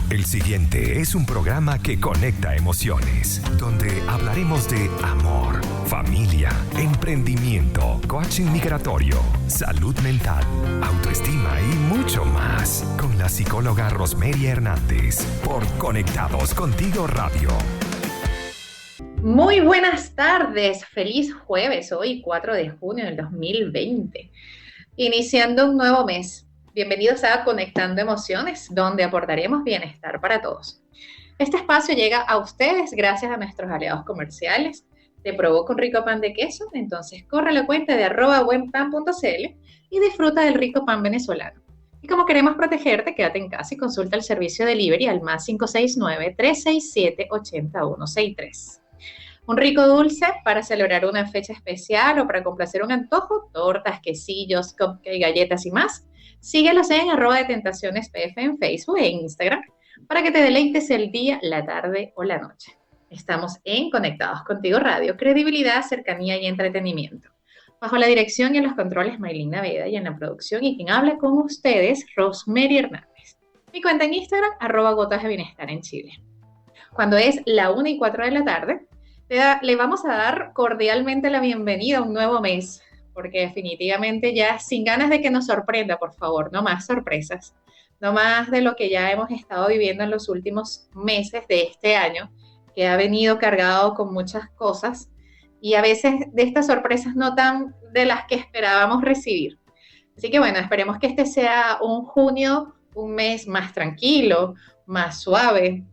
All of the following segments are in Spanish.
El siguiente es un programa que conecta emociones, donde hablaremos de amor, familia, emprendimiento, coaching migratorio, salud mental, autoestima y mucho más, con la psicóloga Rosemary Hernández, por Conectados Contigo Radio. Muy buenas tardes, feliz jueves, hoy 4 de junio del 2020, iniciando un nuevo mes. Bienvenidos a Conectando Emociones, donde aportaremos bienestar para todos. Este espacio llega a ustedes gracias a nuestros aliados comerciales. Te provoca un rico pan de queso, entonces corre a la cuenta de @buenpan.cl y disfruta del rico pan venezolano. Y como queremos protegerte, quédate en casa y consulta el servicio delivery al +569 367 8163. Un rico dulce para celebrar una fecha especial o para complacer un antojo, tortas, quesillos, cupcakes, galletas y más. Síguelos en @detentacionespf en Facebook e Instagram para que te deleites el día, la tarde o la noche. Estamos en Conectados Contigo Radio, credibilidad, cercanía y entretenimiento. Bajo la dirección y en los controles Maylin Naveda y en la producción y quien habla con ustedes, Rosemary Hernández. Mi cuenta en Instagram, @gotas de bienestar en Chile. Cuando es la 1:04 de la tarde, le vamos a dar cordialmente la bienvenida a un nuevo mes, porque definitivamente ya sin ganas de que nos sorprenda, por favor, no más sorpresas, no más de lo que ya hemos estado viviendo en los últimos meses de este año, que ha venido cargado con muchas cosas y a veces de estas sorpresas no tan de las que esperábamos recibir. Así que bueno, esperemos que este sea un junio, un mes más tranquilo, más suave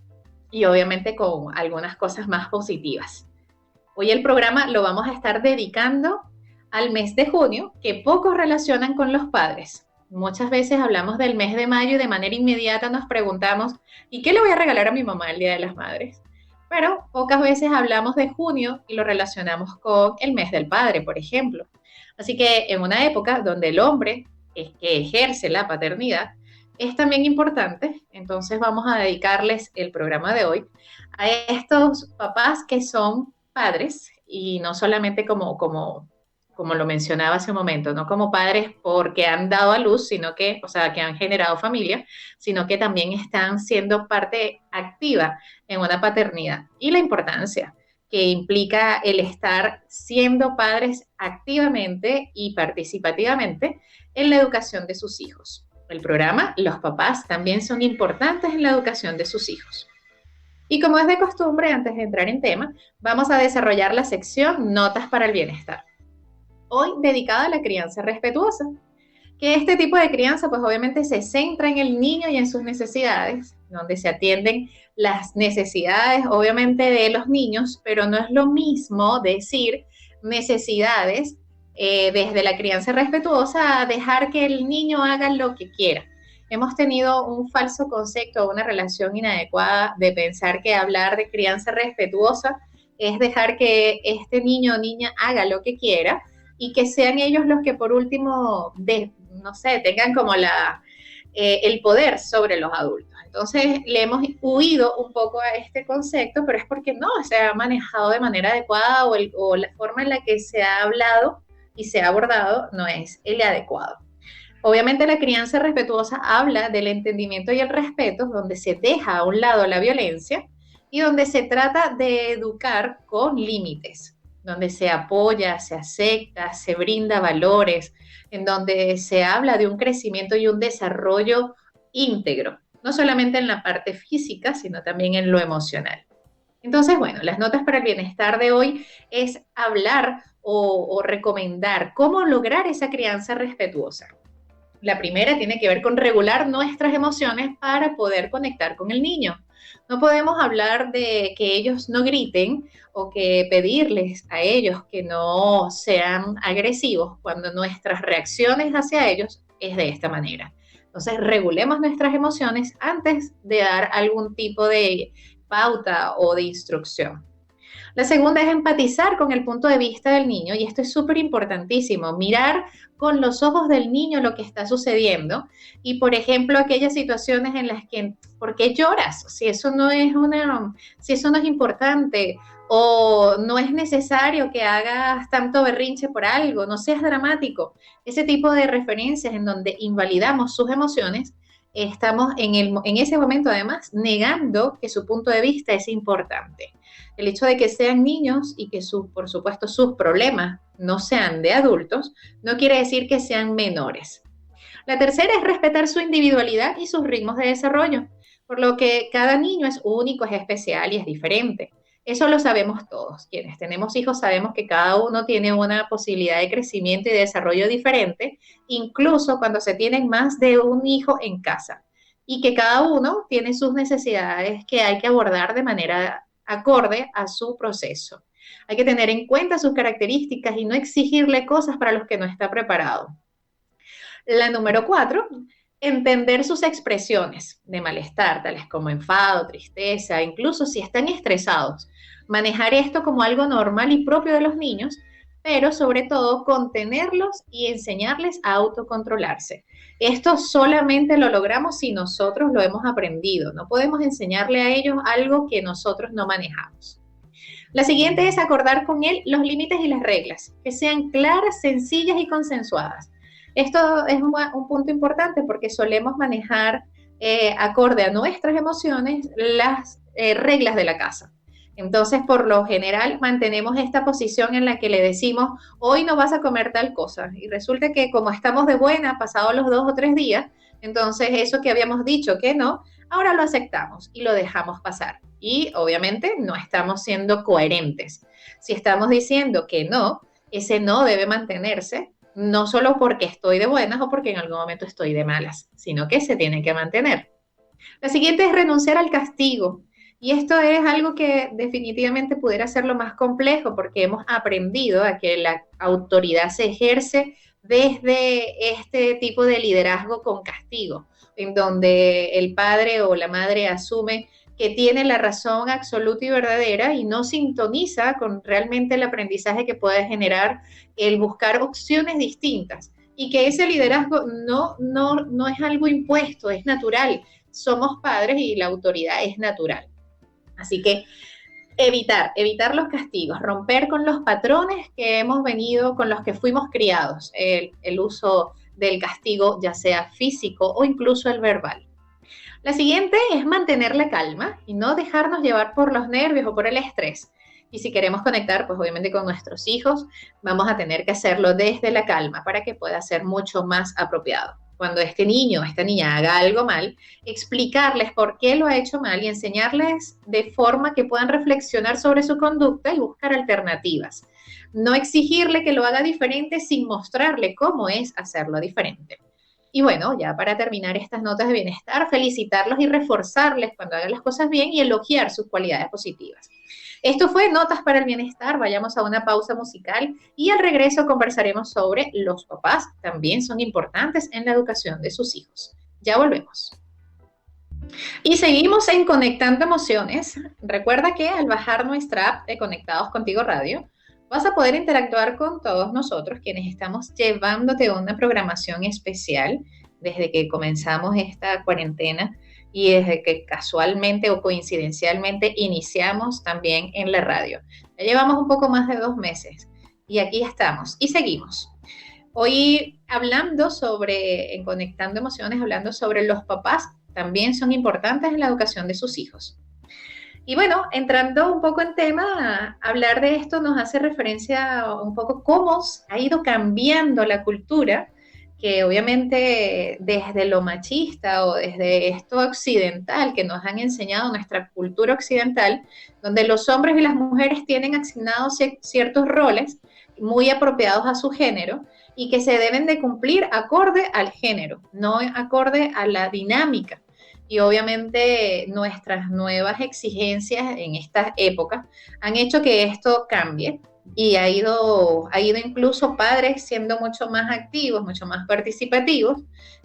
y obviamente con algunas cosas más positivas. Hoy el programa lo vamos a estar dedicando al mes de junio, que pocos relacionan con los padres. Muchas veces hablamos del mes de mayo y de manera inmediata nos preguntamos, ¿y qué le voy a regalar a mi mamá el Día de las Madres? Pero pocas veces hablamos de junio y lo relacionamos con el mes del padre, por ejemplo. Así que en una época donde el hombre es que ejerce la paternidad es también importante, entonces vamos a dedicarles el programa de hoy a estos papás que son padres y no solamente como lo mencionaba hace un momento, no como padres porque han dado a luz, sino que, o sea, que han generado familia, sino que también están siendo parte activa en una paternidad. Y la importancia que implica el estar siendo padres activamente y participativamente en la educación de sus hijos. El programa, los papás también son importantes en la educación de sus hijos. Y como es de costumbre, antes de entrar en tema, vamos a desarrollar la sección Notas para el Bienestar. Hoy dedicada a la crianza respetuosa, que este tipo de crianza pues obviamente se centra en el niño y en sus necesidades, donde se atienden las necesidades obviamente de los niños, pero no es lo mismo decir necesidades desde la crianza respetuosa a dejar que el niño haga lo que quiera. Hemos tenido un falso concepto, una relación inadecuada de pensar que hablar de crianza respetuosa es dejar que este niño o niña haga lo que quiera, y que sean ellos los que por último, tengan como el poder sobre los adultos. Entonces le hemos huido un poco a este concepto, pero es porque no se ha manejado de manera adecuada o la forma en la que se ha hablado y se ha abordado no es el adecuado. Obviamente la crianza respetuosa habla del entendimiento y el respeto, donde se deja a un lado la violencia y donde se trata de educar con límites, donde se apoya, se acepta, se brinda valores, en donde se habla de un crecimiento y un desarrollo íntegro, no solamente en la parte física, sino también en lo emocional. Entonces, bueno, las notas para el bienestar de hoy es hablar o recomendar cómo lograr esa crianza respetuosa. La primera tiene que ver con regular nuestras emociones para poder conectar con el niño. No podemos hablar de que ellos no griten o que pedirles a ellos que no sean agresivos cuando nuestras reacciones hacia ellos es de esta manera. Entonces, regulemos nuestras emociones antes de dar algún tipo de pauta o de instrucción. La segunda es empatizar con el punto de vista del niño, y esto es súper importantísimo, mirar con los ojos del niño lo que está sucediendo y, por ejemplo, aquellas situaciones en las que, ¿por qué lloras? Si eso no es importante o no es necesario que hagas tanto berrinche por algo, no seas dramático. Ese tipo de referencias en donde invalidamos sus emociones estamos en ese momento además negando que su punto de vista es importante. El hecho de que sean niños y que por supuesto sus problemas no sean de adultos, no quiere decir que sean menores. La tercera es respetar su individualidad y sus ritmos de desarrollo, por lo que cada niño es único, es especial y es diferente. Eso lo sabemos todos. Quienes tenemos hijos sabemos que cada uno tiene una posibilidad de crecimiento y de desarrollo diferente, incluso cuando se tienen más de un hijo en casa, y que cada uno tiene sus necesidades que hay que abordar de manera acorde a su proceso. Hay que tener en cuenta sus características y no exigirle cosas para los que no está preparado. La número 4, entender sus expresiones de malestar, tales como enfado, tristeza, incluso si están estresados. Manejar esto como algo normal y propio de los niños, pero sobre todo contenerlos y enseñarles a autocontrolarse. Esto solamente lo logramos si nosotros lo hemos aprendido. No podemos enseñarle a ellos algo que nosotros no manejamos. La siguiente es acordar con él los límites y las reglas, que sean claras, sencillas y consensuadas. Esto es un punto importante porque solemos manejar acorde a nuestras emociones las reglas de la casa. Entonces, por lo general, mantenemos esta posición en la que le decimos, hoy no vas a comer tal cosa. Y resulta que como estamos de buena, pasados los 2 o 3 días, entonces eso que habíamos dicho que no, ahora lo aceptamos y lo dejamos pasar. Y obviamente no estamos siendo coherentes. Si estamos diciendo que no, ese no debe mantenerse, no solo porque estoy de buenas o porque en algún momento estoy de malas, sino que se tiene que mantener. La siguiente es renunciar al castigo. Y esto es algo que definitivamente pudiera ser lo más complejo porque hemos aprendido a que la autoridad se ejerce desde este tipo de liderazgo con castigo, en donde el padre o la madre asume que tiene la razón absoluta y verdadera y no sintoniza con realmente el aprendizaje que puede generar el buscar opciones distintas. Y que ese liderazgo no es algo impuesto, es natural. Somos padres y la autoridad es natural. Así que evitar los castigos, romper con los patrones que hemos venido, con los que fuimos criados, el uso del castigo, ya sea físico o incluso el verbal. La siguiente es mantener la calma y no dejarnos llevar por los nervios o por el estrés. Y si queremos conectar, pues obviamente con nuestros hijos, vamos a tener que hacerlo desde la calma para que pueda ser mucho más apropiado. Cuando este niño o esta niña haga algo mal, explicarles por qué lo ha hecho mal y enseñarles de forma que puedan reflexionar sobre su conducta y buscar alternativas. No exigirle que lo haga diferente sin mostrarle cómo es hacerlo diferente. Y bueno, ya para terminar estas notas de bienestar, felicitarlos y reforzarles cuando hagan las cosas bien y elogiar sus cualidades positivas. Esto fue Notas para el Bienestar. Vayamos a una pausa musical y al regreso conversaremos sobre los papás también son importantes en la educación de sus hijos. Ya volvemos. Y seguimos en Conectando Emociones. Recuerda que al bajar nuestra app de Conectados Contigo Radio, vas a poder interactuar con todos nosotros quienes estamos llevándote una programación especial desde que comenzamos esta cuarentena y desde que casualmente o coincidencialmente iniciamos también en la radio. Ya llevamos un poco más de 2 meses y aquí estamos y seguimos. Hoy hablando en Conectando Emociones, hablando sobre los papás también son importantes en la educación de sus hijos. Y bueno, entrando un poco en tema, hablar de esto nos hace referencia a un poco cómo ha ido cambiando la cultura, que obviamente desde lo machista o desde esto occidental que nos han enseñado nuestra cultura occidental, donde los hombres y las mujeres tienen asignados ciertos roles muy apropiados a su género y que se deben de cumplir acorde al género, no acorde a la dinámica. Y obviamente nuestras nuevas exigencias en estas épocas han hecho que esto cambie y ha ido incluso padres siendo mucho más activos, mucho más participativos,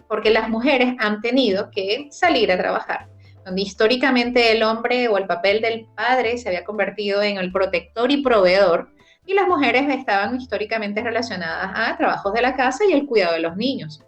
porque las mujeres han tenido que salir a trabajar, donde históricamente el hombre o el papel del padre se había convertido en el protector y proveedor, y las mujeres estaban históricamente relacionadas a trabajos de la casa y el cuidado de los niños.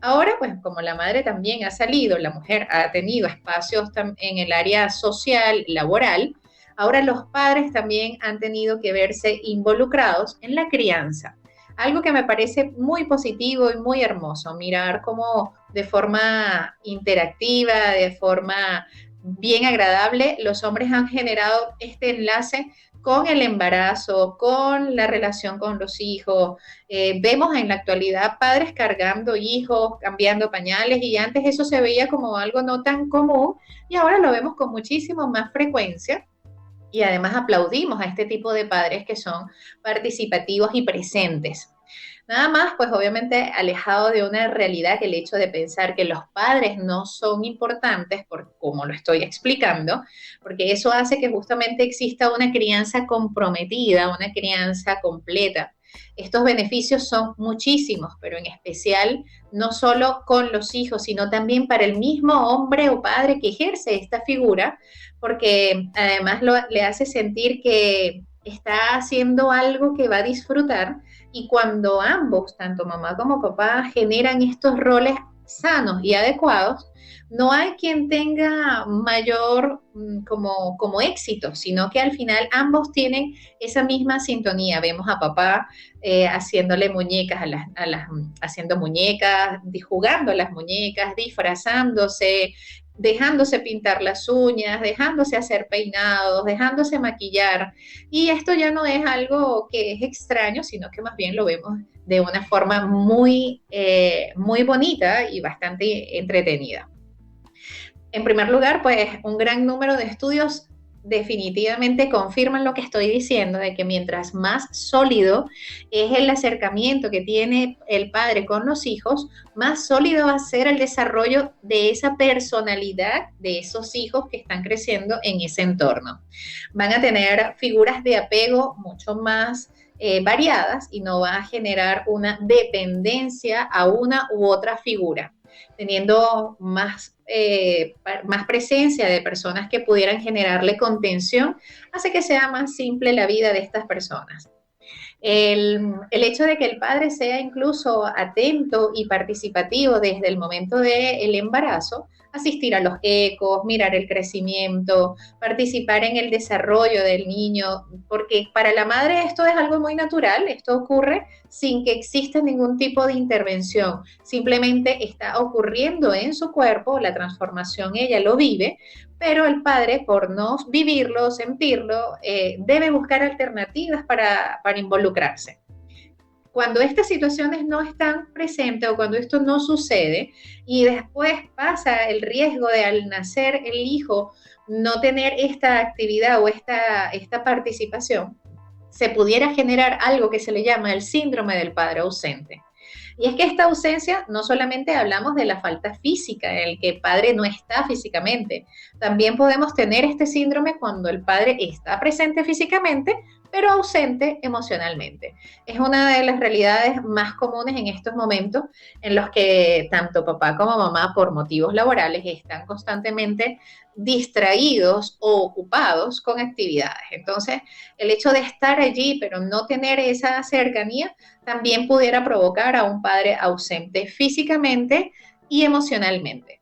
Ahora, pues como la madre también ha salido, la mujer ha tenido espacios en el área social, laboral, ahora los padres también han tenido que verse involucrados en la crianza. Algo que me parece muy positivo y muy hermoso, mirar cómo de forma interactiva, de forma bien agradable, los hombres han generado este enlace con el embarazo, con la relación con los hijos. Vemos en la actualidad padres cargando hijos, cambiando pañales, y antes eso se veía como algo no tan común, y ahora lo vemos con muchísimo más frecuencia. Y además aplaudimos a este tipo de padres que son participativos y presentes. Nada más, pues obviamente alejado de una realidad, que el hecho de pensar que los padres no son importantes, por como lo estoy explicando, porque eso hace que justamente exista una crianza comprometida, una crianza completa. Estos beneficios son muchísimos, pero en especial no solo con los hijos, sino también para el mismo hombre o padre que ejerce esta figura, porque además le hace sentir que está haciendo algo que va a disfrutar. Y cuando ambos, tanto mamá como papá, generan estos roles sanos y adecuados, no hay quien tenga mayor como éxito, sino que al final ambos tienen esa misma sintonía. Vemos a papá haciéndole muñecas haciendo muñecas, jugando a las muñecas, disfrazándose, dejándose pintar las uñas, dejándose hacer peinados, dejándose maquillar. Y esto ya no es algo que es extraño, sino que más bien lo vemos de una forma muy bonita y bastante entretenida. En primer lugar, pues un gran número de estudios definitivamente confirman lo que estoy diciendo, de que mientras más sólido es el acercamiento que tiene el padre con los hijos, más sólido va a ser el desarrollo de esa personalidad de esos hijos que están creciendo en ese entorno. Van a tener figuras de apego mucho más variadas, y no va a generar una dependencia a una u otra figura, teniendo más presencia de personas que pudieran generarle contención, hace que sea más simple la vida de estas personas. El hecho de que el padre sea incluso atento y participativo desde el momento del embarazo, asistir a los ecos, mirar el crecimiento, participar en el desarrollo del niño, porque para la madre esto es algo muy natural, esto ocurre sin que exista ningún tipo de intervención, simplemente está ocurriendo en su cuerpo, la transformación ella lo vive, pero el padre, por no vivirlo, sentirlo, debe buscar alternativas para involucrarse. Cuando estas situaciones no están presentes o cuando esto no sucede y después pasa el riesgo de al nacer el hijo no tener esta actividad o esta participación, se pudiera generar algo que se le llama el síndrome del padre ausente. Y es que esta ausencia no solamente hablamos de la falta física, en el que el padre no está físicamente, también podemos tener este síndrome cuando el padre está presente físicamente, pero ausente emocionalmente. Es una de las realidades más comunes en estos momentos en los que tanto papá como mamá, por motivos laborales, están constantemente distraídos o ocupados con actividades. Entonces, el hecho de estar allí, pero no tener esa cercanía, también pudiera provocar a un padre ausente físicamente y emocionalmente.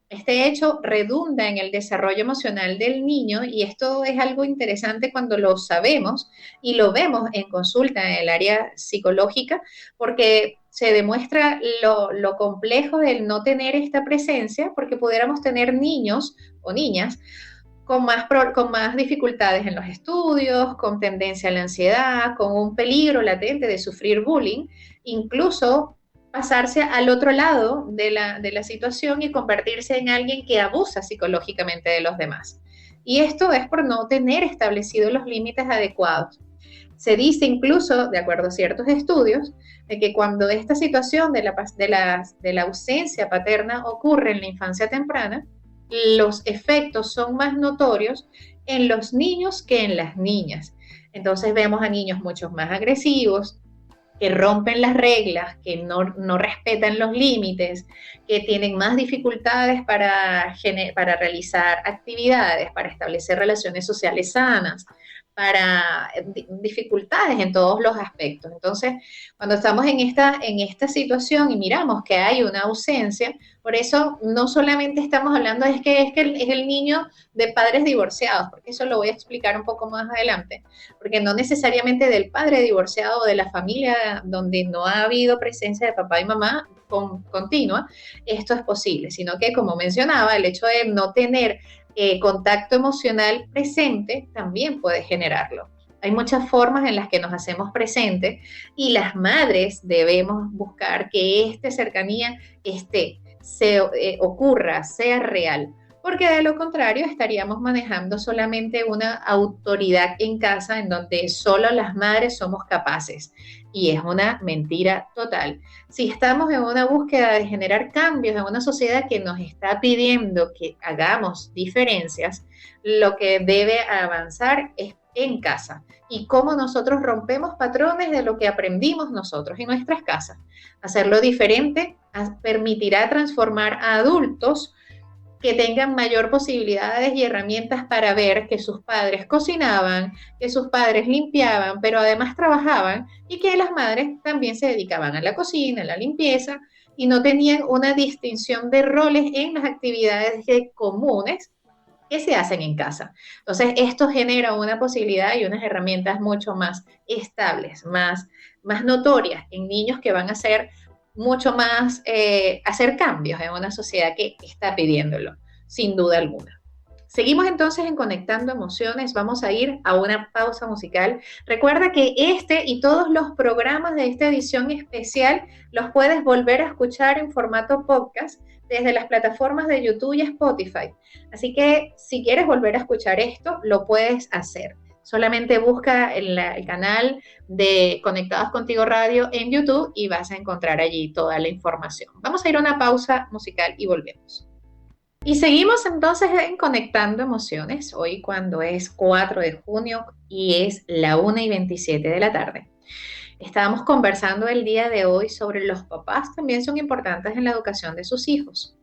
Este hecho redunda en el desarrollo emocional del niño, y esto es algo interesante cuando lo sabemos y lo vemos en consulta en el área psicológica, porque se demuestra lo complejo del no tener esta presencia, porque pudiéramos tener niños o niñas con más dificultades en los estudios, con tendencia a la ansiedad, con un peligro latente de sufrir bullying, incluso pasarse al otro lado de la situación y convertirse en alguien que abusa psicológicamente de los demás. Y esto es por no tener establecidos los límites adecuados. Se dice incluso, de acuerdo a ciertos estudios, de que cuando esta situación de la ausencia paterna ocurre en la infancia temprana, los efectos son más notorios en los niños que en las niñas. Entonces vemos a niños mucho más agresivos, que rompen las reglas, que no respetan los límites, que tienen más dificultades para realizar actividades, para establecer relaciones sociales sanas, para dificultades en todos los aspectos. Entonces, cuando estamos en esta situación y miramos que hay una ausencia, por eso no solamente estamos hablando es que es el niño de padres divorciados, porque eso lo voy a explicar un poco más adelante, porque no necesariamente del padre divorciado o de la familia donde no ha habido presencia de papá y mamá continua, esto es posible, sino que, como mencionaba, el hecho de no tener contacto emocional presente también puede generarlo. Hay muchas formas en las que nos hacemos presentes y las madres debemos buscar que esta cercanía ocurra, sea real, porque de lo contrario estaríamos manejando solamente una autoridad en casa en donde solo las madres somos capaces, y es una mentira total. Si estamos en una búsqueda de generar cambios en una sociedad que nos está pidiendo que hagamos diferencias, lo que debe avanzar es en casa y cómo nosotros rompemos patrones de lo que aprendimos nosotros en nuestras casas. Hacerlo diferente permitirá transformar a adultos que tengan mayor posibilidades y herramientas para ver que sus padres cocinaban, que sus padres limpiaban, pero además trabajaban, y que las madres también se dedicaban a la cocina, a la limpieza, y no tenían una distinción de roles en las actividades comunes que se hacen en casa. Entonces, esto genera una posibilidad y unas herramientas mucho más estables, más notorias en niños que van a ser mucho más hacer cambios en una sociedad que está pidiéndolo, sin duda alguna. Seguimos entonces en Conectando Emociones, vamos a ir a una pausa musical. Recuerda que este y todos los programas de esta edición especial los puedes volver a escuchar en formato podcast desde las plataformas de YouTube y Spotify. Así que si quieres volver a escuchar esto, lo puedes hacer. Solamente busca el canal de Conectados Contigo Radio en YouTube y vas a encontrar allí toda la información. Vamos a ir a una pausa musical y volvemos. Y seguimos entonces en Conectando Emociones, hoy cuando es 4 de junio y es la 1:27 de la tarde. Estábamos conversando el día de hoy sobre los papás también son importantes en la educación de sus hijos.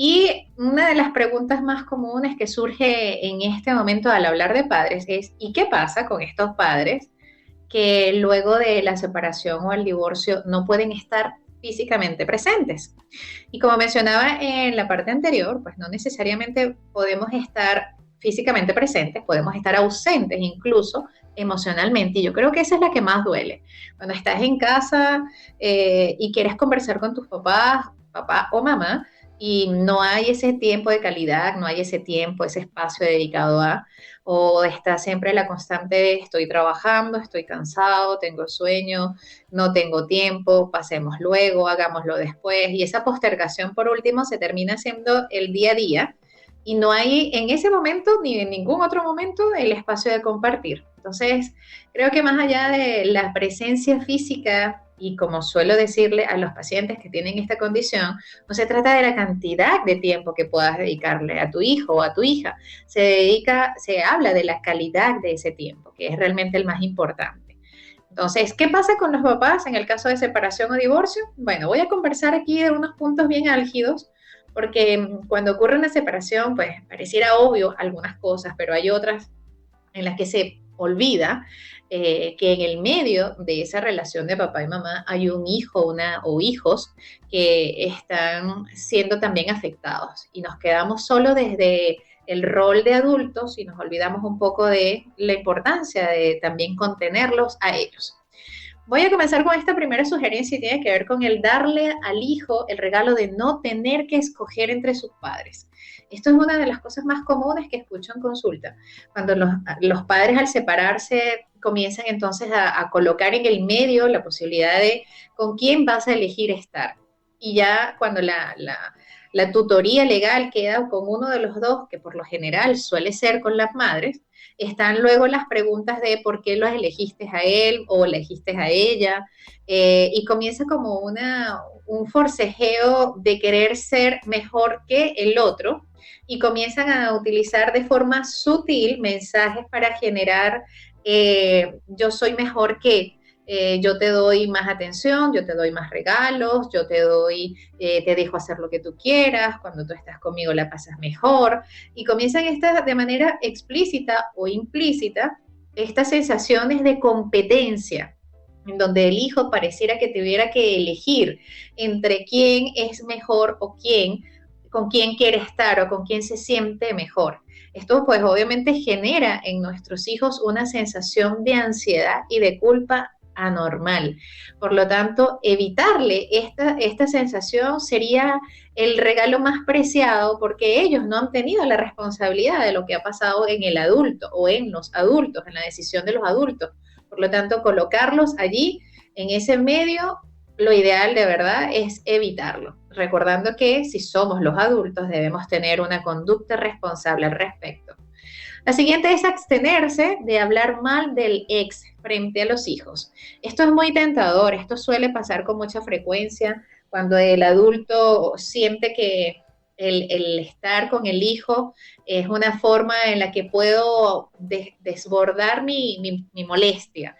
Y una de las preguntas más comunes que surge en este momento al hablar de padres es, ¿y qué pasa con estos padres que luego de la separación o el divorcio no pueden estar físicamente presentes? Y como mencionaba en la parte anterior, pues no necesariamente podemos estar físicamente presentes, podemos estar ausentes incluso emocionalmente, y yo creo que esa es la que más duele. Cuando estás en casa y quieres conversar con tus papás, papá o mamá, y no hay ese tiempo de calidad, no hay ese tiempo, ese espacio dedicado o está siempre la constante de estoy trabajando, estoy cansado, tengo sueño, no tengo tiempo, pasemos luego, hagámoslo después, y esa postergación por último se termina siendo el día a día, y no hay en ese momento ni en ningún otro momento el espacio de compartir. Entonces, creo que más allá de la presencia física, y como suelo decirle a los pacientes que tienen esta condición, no se trata de la cantidad de tiempo que puedas dedicarle a tu hijo o a tu hija, se habla de la calidad de ese tiempo, que es realmente el más importante. Entonces, ¿qué pasa con los papás en el caso de separación o divorcio? Bueno, voy a conversar aquí de unos puntos bien álgidos, porque cuando ocurre una separación, pues pareciera obvio algunas cosas, pero hay otras en las que se olvida que en el medio de esa relación de papá y mamá hay un hijo o hijos que están siendo también afectados, y nos quedamos solo desde el rol de adultos y nos olvidamos un poco de la importancia de también contenerlos a ellos. Voy a comenzar con esta primera sugerencia y tiene que ver con el darle al hijo el regalo de no tener que escoger entre sus padres. Esto es una de las cosas más comunes que escucho en consulta. Cuando los padres al separarse comienzan entonces a colocar en el medio la posibilidad de con quién vas a elegir estar. Y ya cuando la tutoría legal queda con uno de los dos, que por lo general suele ser con las madres, están luego las preguntas de por qué los elegiste a él o elegiste a ella, y comienza como un forcejeo de querer ser mejor que el otro, y comienzan a utilizar de forma sutil mensajes para generar yo soy mejor que, yo te doy más atención, yo te doy más regalos, yo te dejo hacer lo que tú quieras, cuando tú estás conmigo la pasas mejor, y comienzan estas de manera explícita o implícita estas sensaciones de competencia, en donde el hijo pareciera que tuviera que elegir entre quién es mejor o con quién quiere estar o con quién se siente mejor. Esto pues obviamente genera en nuestros hijos una sensación de ansiedad y de culpa anormal. Por lo tanto, evitarle esta sensación sería el regalo más preciado, porque ellos no han tenido la responsabilidad de lo que ha pasado en el adulto o en los adultos, en la decisión de los adultos. Por lo tanto, colocarlos allí, en ese medio, lo ideal de verdad es evitarlo, recordando que si somos los adultos debemos tener una conducta responsable al respecto. La siguiente es abstenerse de hablar mal del ex frente a los hijos. Esto es muy tentador, esto suele pasar con mucha frecuencia cuando el adulto siente que el estar con el hijo es una forma en la que puedo desbordar mi molestia,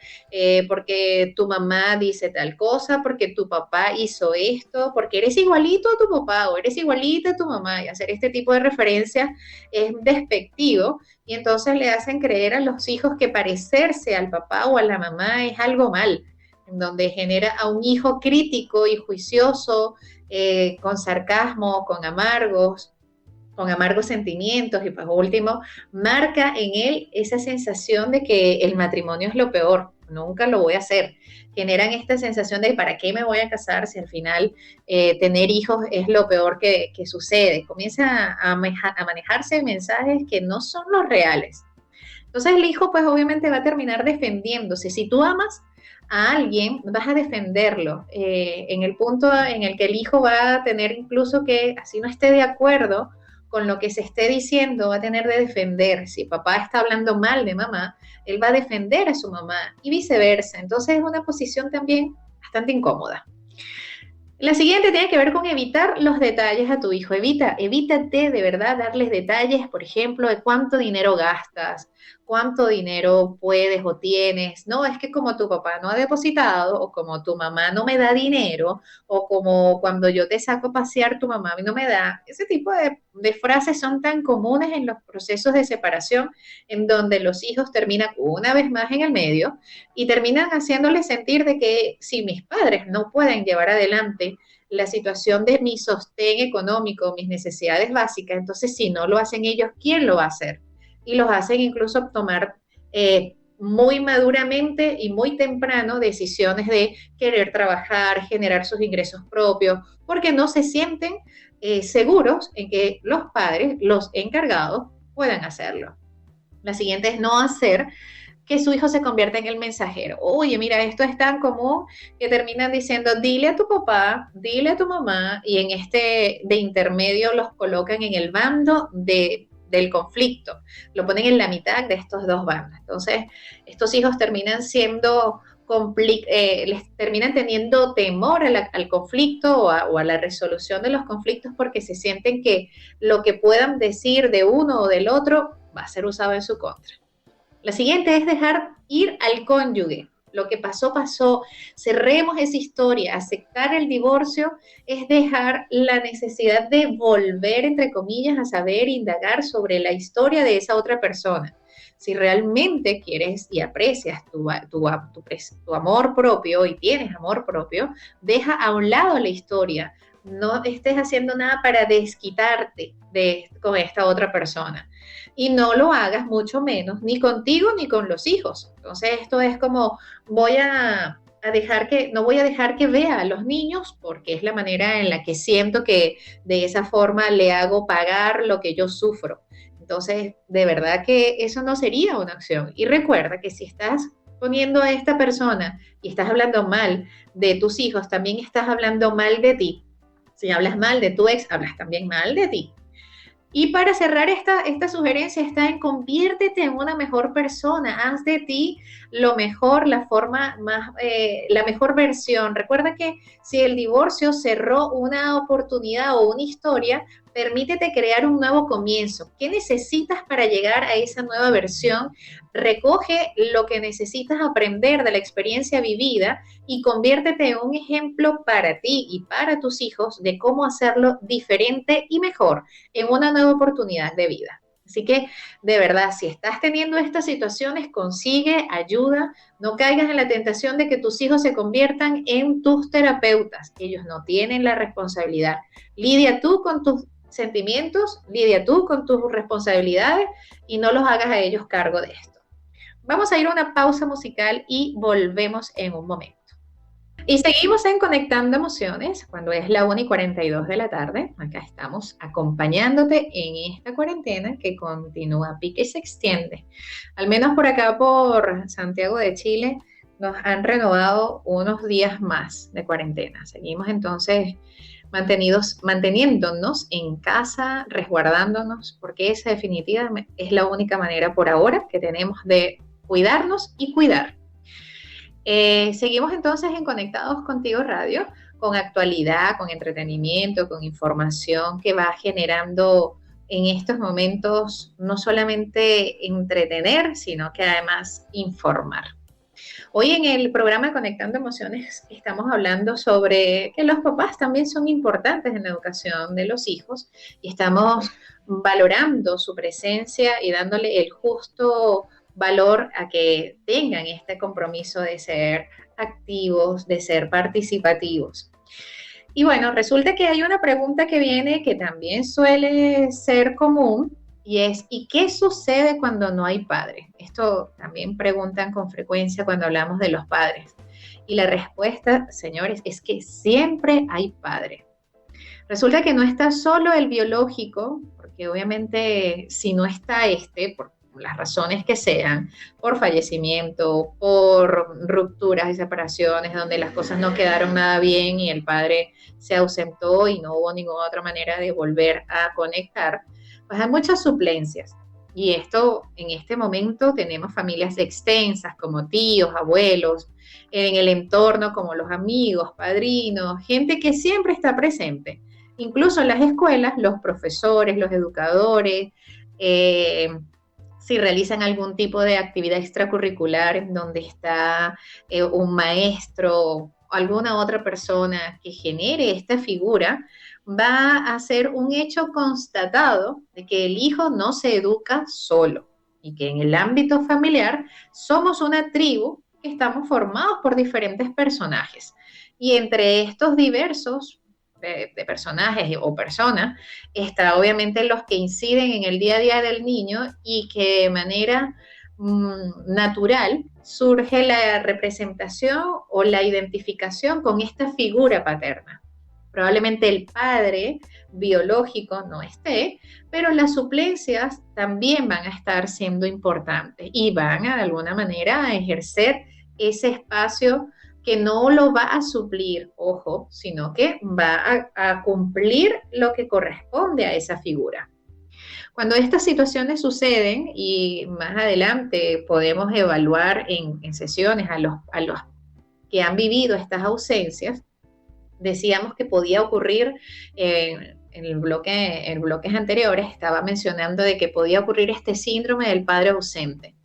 porque tu mamá dice tal cosa, porque tu papá hizo esto, porque eres igualito a tu papá o eres igualita a tu mamá, y hacer este tipo de referencias es despectivo, y entonces le hacen creer a los hijos que parecerse al papá o a la mamá es algo mal, en donde genera a un hijo crítico y juicioso, con sarcasmo, con amargos sentimientos, y por último, marca en él esa sensación de que el matrimonio es lo peor, nunca lo voy a hacer. Generan esta sensación de ¿para qué me voy a casar si al final tener hijos es lo peor que sucede? Comienza a manejarse mensajes que no son los reales. Entonces el hijo pues obviamente va a terminar defendiéndose. Si tú amas a alguien, vas a defenderlo, en el punto en el que el hijo va a tener incluso que, así no esté de acuerdo con lo que se esté diciendo, va a tener de defender. Si papá está hablando mal de mamá, él va a defender a su mamá y viceversa. Entonces es una posición también bastante incómoda. La siguiente tiene que ver con evitar los detalles a tu hijo. Evítate de verdad darles detalles, por ejemplo, de cuánto dinero gastas, cuánto dinero puedes o tienes. No, es que como tu papá no ha depositado, o como tu mamá no me da dinero, o como cuando yo te saco a pasear, tu mamá a mí no me da. Ese tipo de frases son tan comunes en los procesos de separación, en donde los hijos terminan una vez más en el medio y terminan haciéndoles sentir de que si mis padres no pueden llevar adelante la situación de mi sostén económico, mis necesidades básicas, entonces si no lo hacen ellos, ¿quién lo va a hacer? Y los hacen incluso tomar muy maduramente y muy temprano decisiones de querer trabajar, generar sus ingresos propios, porque no se sienten seguros en que los padres, los encargados, puedan hacerlo. La siguiente es no hacer que su hijo se convierta en el mensajero. Oye, mira, esto es tan común que terminan diciendo, dile a tu papá, dile a tu mamá, y en este de intermedio los colocan en el bando del conflicto, lo ponen en la mitad de estos dos bandos. Entonces, estos hijos terminan siendo les terminan teniendo temor al conflicto o a la resolución de los conflictos, porque se sienten que lo que puedan decir de uno o del otro va a ser usado en su contra. La siguiente es dejar ir al cónyuge. Lo que pasó, pasó. Cerremos esa historia. Aceptar el divorcio es dejar la necesidad de volver, entre comillas, a saber, indagar sobre la historia de esa otra persona. Si realmente quieres y aprecias tu amor propio y tienes amor propio, deja a un lado la historia. No estés haciendo nada para desquitarte con esta otra persona. Y no lo hagas mucho menos, ni contigo ni con los hijos. Entonces esto es como, no voy a dejar que vea a los niños, porque es la manera en la que siento que de esa forma le hago pagar lo que yo sufro. Entonces, de verdad que eso no sería una opción. Y recuerda que si estás poniendo a esta persona y estás hablando mal de tus hijos, también estás hablando mal de ti. Si hablas mal de tu ex, hablas también mal de ti. Y para cerrar esta sugerencia está en conviértete en una mejor persona, haz de ti lo mejor, la mejor versión. Recuerda que si el divorcio cerró una oportunidad o una historia, permítete crear un nuevo comienzo. ¿Qué necesitas para llegar a esa nueva versión? Recoge lo que necesitas aprender de la experiencia vivida y conviértete en un ejemplo para ti y para tus hijos de cómo hacerlo diferente y mejor en una nueva oportunidad de vida. Así que, de verdad, si estás teniendo estas situaciones, consigue ayuda, no caigas en la tentación de que tus hijos se conviertan en tus terapeutas. Ellos no tienen la responsabilidad. Lidia tú con tus sentimientos, lidia tú con tus responsabilidades y no los hagas a ellos cargo de esto. Vamos a ir a una pausa musical y volvemos en un momento. Y seguimos en Conectando Emociones, cuando es la 1:42 de la tarde. Acá estamos acompañándote en esta cuarentena que continúa, pique y se extiende. Al menos por acá, por Santiago de Chile, nos han renovado unos días más de cuarentena. Seguimos entonces manteniéndonos en casa, resguardándonos, porque esa definitivamente es la única manera por ahora que tenemos de cuidarnos y cuidar. Seguimos entonces en Conectados Contigo Radio, con actualidad, con entretenimiento, con información que va generando en estos momentos no solamente entretener, sino que además informar. Hoy en el programa Conectando Emociones estamos hablando sobre que los papás también son importantes en la educación de los hijos y estamos valorando su presencia y dándole el justo valor a que tengan este compromiso de ser activos, de ser participativos. Y bueno, resulta que hay una pregunta que viene que también suele ser común y es, ¿y qué sucede cuando no hay padres? Esto también preguntan con frecuencia cuando hablamos de los padres. Y la respuesta, señores, es que siempre hay padre. Resulta que no está solo el biológico, porque obviamente si no está por las razones que sean, por fallecimiento, por rupturas y separaciones, donde las cosas no quedaron nada bien y el padre se ausentó y no hubo ninguna otra manera de volver a conectar, pues hay muchas suplencias. Y esto, en este momento, tenemos familias extensas como tíos, abuelos, en el entorno como los amigos, padrinos, gente que siempre está presente. Incluso en las escuelas, los profesores, los educadores, si realizan algún tipo de actividad extracurricular donde está un maestro o alguna otra persona que genere esta figura, va a ser un hecho constatado de que el hijo no se educa solo y que en el ámbito familiar somos una tribu que estamos formados por diferentes personajes. Y entre estos diversos de personajes o personas, está obviamente los que inciden en el día a día del niño y que de manera natural surge la representación o la identificación con esta figura paterna. Probablemente el padre biológico no esté, pero las suplencias también van a estar siendo importantes y van a, de alguna manera, a ejercer ese espacio que no lo va a suplir, ojo, sino que va a cumplir lo que corresponde a esa figura. Cuando estas situaciones suceden, y más adelante podemos evaluar en sesiones a los que han vivido estas ausencias, decíamos que podía ocurrir en bloques anteriores, estaba mencionando de que podía ocurrir este síndrome del padre ausente.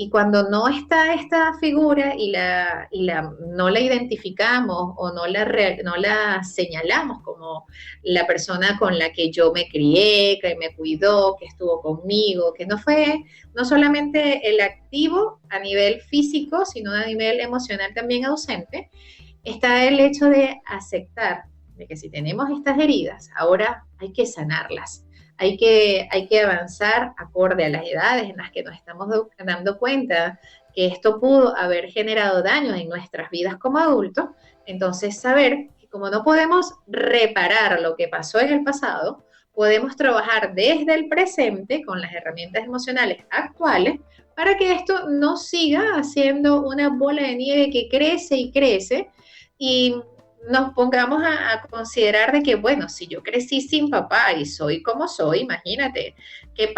Y cuando no está esta figura y no la identificamos o no la señalamos como la persona con la que yo me crié, que me cuidó, que estuvo conmigo, que no fue no solamente el activo a nivel físico, sino a nivel emocional también ausente, está el hecho de aceptar de que si tenemos estas heridas, ahora hay que sanarlas. Hay que avanzar acorde a las edades en las que nos estamos dando cuenta que esto pudo haber generado daños en nuestras vidas como adultos. Entonces, saber que como no podemos reparar lo que pasó en el pasado, podemos trabajar desde el presente con las herramientas emocionales actuales para que esto no siga haciendo una bola de nieve que crece y crece y nos pongamos a considerar de que, bueno, si yo crecí sin papá y soy como soy, imagínate, ¿qué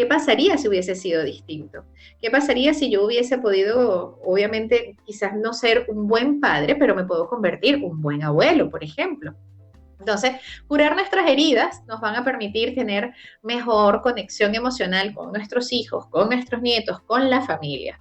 pasaría si hubiese sido distinto? ¿Qué pasaría si yo hubiese podido, obviamente, quizás no ser un buen padre, pero me puedo convertir en un buen abuelo, por ejemplo? Entonces, curar nuestras heridas nos van a permitir tener mejor conexión emocional con nuestros hijos, con nuestros nietos, con la familia.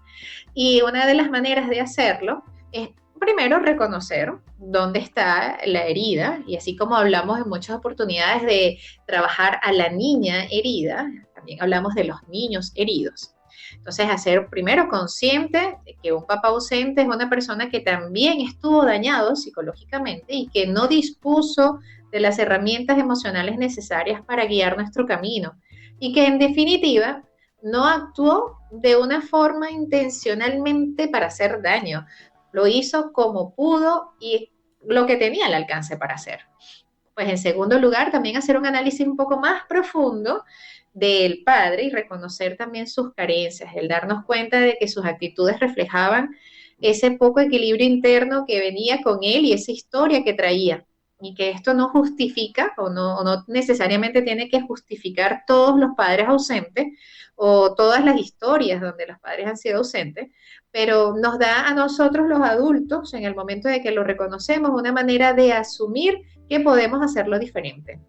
Y una de las maneras de hacerlo es primero reconocer dónde está la herida, y así como hablamos en muchas oportunidades de trabajar a la niña herida, también hablamos de los niños heridos. Entonces, hacer primero consciente de que un papá ausente es una persona que también estuvo dañado psicológicamente y que no dispuso de las herramientas emocionales necesarias para guiar nuestro camino, y que en definitiva no actuó de una forma intencionalmente para hacer daño. Lo hizo como pudo y lo que tenía al alcance para hacer. Pues en segundo lugar, también hacer un análisis un poco más profundo del padre y reconocer también sus carencias, el darnos cuenta de que sus actitudes reflejaban ese poco equilibrio interno que venía con él y esa historia que traía. Y que esto no justifica o no necesariamente tiene que justificar todos los padres ausentes o todas las historias donde los padres han sido ausentes, pero nos da a nosotros los adultos, en el momento de que lo reconocemos, una manera de asumir que podemos hacerlo diferente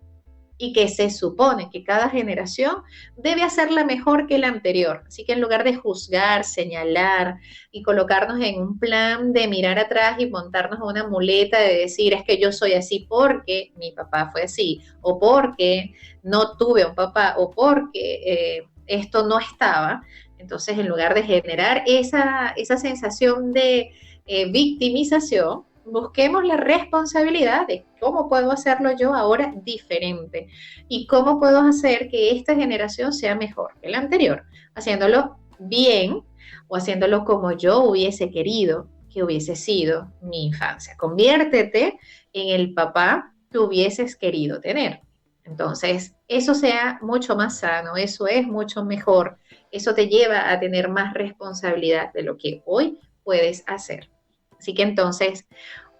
y que se supone que cada generación debe hacerla mejor que la anterior. Así que en lugar de juzgar, señalar y colocarnos en un plan de mirar atrás y montarnos en una muleta de decir es que yo soy así porque mi papá fue así, o porque no tuve un papá, o porque esto no estaba, entonces en lugar de generar esa sensación de victimización, busquemos la responsabilidad de cómo puedo hacerlo yo ahora diferente y cómo puedo hacer que esta generación sea mejor que la anterior, haciéndolo bien o haciéndolo como yo hubiese querido que hubiese sido mi infancia. Conviértete en el papá que hubieses querido tener. Entonces, eso sea mucho más sano, eso es mucho mejor, eso te lleva a tener más responsabilidad de lo que hoy puedes hacer. Así que entonces,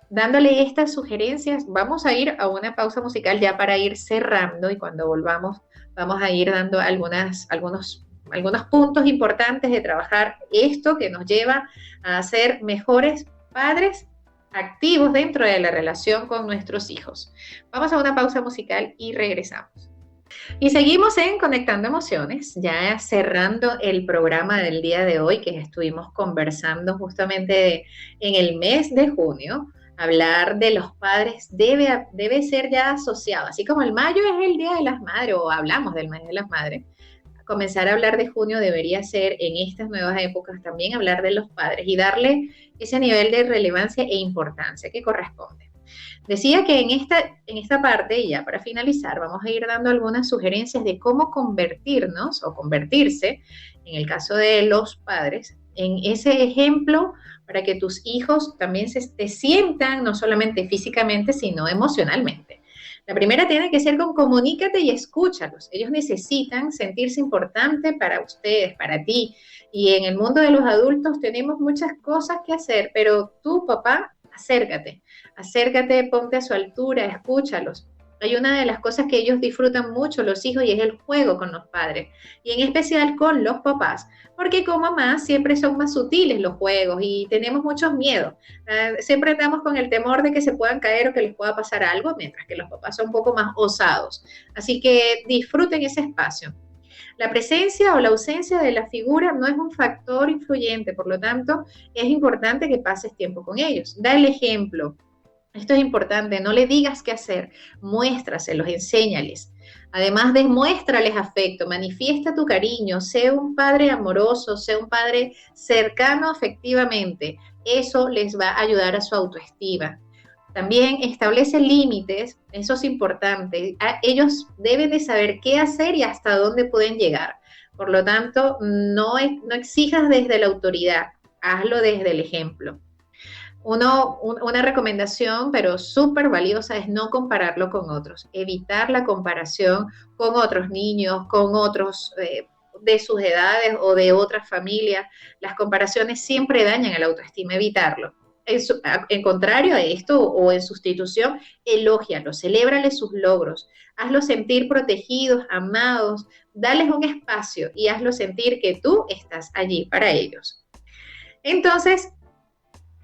dándole estas sugerencias, vamos a ir a una pausa musical ya para ir cerrando, y cuando volvamos vamos a ir dando algunos puntos importantes de trabajar esto que nos lleva a ser mejores padres activos dentro de la relación con nuestros hijos. Vamos a una pausa musical y regresamos. Y seguimos en Conectando Emociones, ya cerrando el programa del día de hoy, que estuvimos conversando justamente en el mes de junio. Hablar de los padres debe ser ya asociado, así como el mayo es el Día de las Madres, o hablamos del mes de las Madres, comenzar a hablar de junio debería ser en estas nuevas épocas también hablar de los padres y darle ese nivel de relevancia e importancia que corresponde. Decía que en esta parte, y ya para finalizar, vamos a ir dando algunas sugerencias de cómo convertirnos o convertirse, en el caso de los padres, en ese ejemplo para que tus hijos también te sientan, no solamente físicamente, sino emocionalmente. La primera tiene que ser con comunícate y escúchalos. Ellos necesitan sentirse importantes para ustedes, para ti. Y en el mundo de los adultos tenemos muchas cosas que hacer, pero tú, papá, acércate, ponte a su altura, escúchalos. Hay una de las cosas que ellos disfrutan mucho, los hijos, y es el juego con los padres, y en especial con los papás, porque como mamás siempre son más sutiles los juegos y tenemos muchos miedos. Siempre andamos con el temor de que se puedan caer o que les pueda pasar algo, mientras que los papás son un poco más osados. Así que disfruten ese espacio. La presencia o la ausencia de la figura no es un factor influyente, por lo tanto, es importante que pases tiempo con ellos. Da el ejemplo. Esto es importante, no le digas qué hacer, muéstraselos, enséñales. Además, demuéstrales afecto, manifiesta tu cariño, sé un padre amoroso, sé un padre cercano afectivamente. Eso les va a ayudar a su autoestima. También establece límites, eso es importante. Ellos deben de saber qué hacer y hasta dónde pueden llegar. Por lo tanto, no exijas desde la autoridad, hazlo desde el ejemplo. Una recomendación, pero súper valiosa, es no compararlo con otros. Evitar la comparación con otros niños, con otros de sus edades o de otras familias. Las comparaciones siempre dañan a la autoestima, evitarlo. En contrario a esto o en sustitución, elógialos, celébrales sus logros, hazlos sentir protegidos, amados, dales un espacio y hazlos sentir que tú estás allí para ellos. Entonces,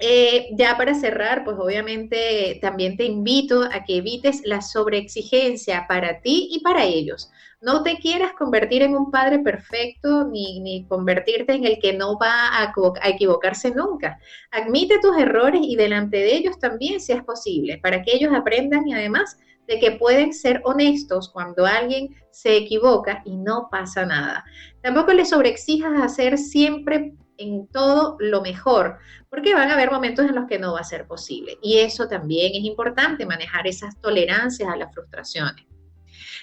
Ya para cerrar, pues obviamente también te invito a que evites la sobreexigencia para ti y para ellos. No te quieras convertir en un padre perfecto ni convertirte en el que no va a equivocarse nunca. Admite tus errores y delante de ellos también, si es posible, para que ellos aprendan y además de que pueden ser honestos cuando alguien se equivoca y no pasa nada. Tampoco les sobreexijas hacer siempre en todo lo mejor, porque van a haber momentos en los que no va a ser posible. Y eso también es importante, manejar esas tolerancias a las frustraciones.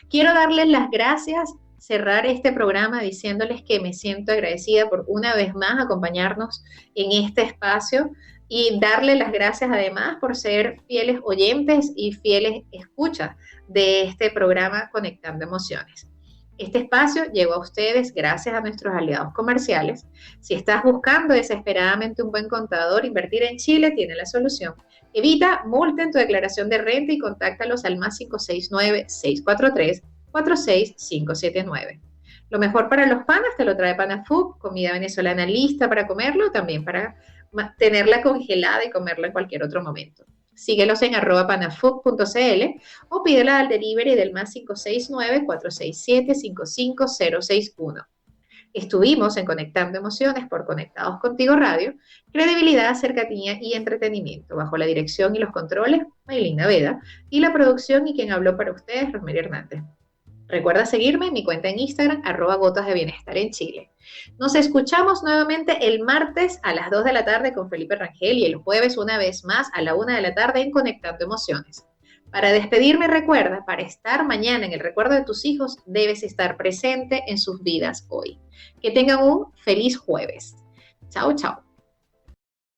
Quiero darles las gracias, cerrar este programa diciéndoles que me siento agradecida por una vez más acompañarnos en este espacio y darles las gracias además por ser fieles oyentes y fieles escuchas de este programa Conectando Emociones. Este espacio llegó a ustedes gracias a nuestros aliados comerciales. Si estás buscando desesperadamente un buen contador, invertir en Chile tiene la solución. Evita multa en tu declaración de renta y contáctalos al más 569-643-46579. Lo mejor para los panas te lo trae Panafood, comida venezolana lista para comerlo, también para tenerla congelada y comerla en cualquier otro momento. Síguelos en @panafood.cl o pídela al delivery del más 569-467-55061. Estuvimos en Conectando Emociones por Conectados Contigo Radio, credibilidad, cercanía y entretenimiento, bajo la dirección y los controles, Maylin Naveda, y la producción y quien habló para ustedes, Rosemary Hernández. Recuerda seguirme en mi cuenta en Instagram, @gotas de bienestar en Chile. Nos escuchamos nuevamente el martes a las 2 de la tarde con Felipe Rangel y el jueves una vez más a la 1 de la tarde en Conectando Emociones. Para despedirme, recuerda, para estar mañana en el recuerdo de tus hijos, debes estar presente en sus vidas hoy. Que tengan un feliz jueves. Chao, chao.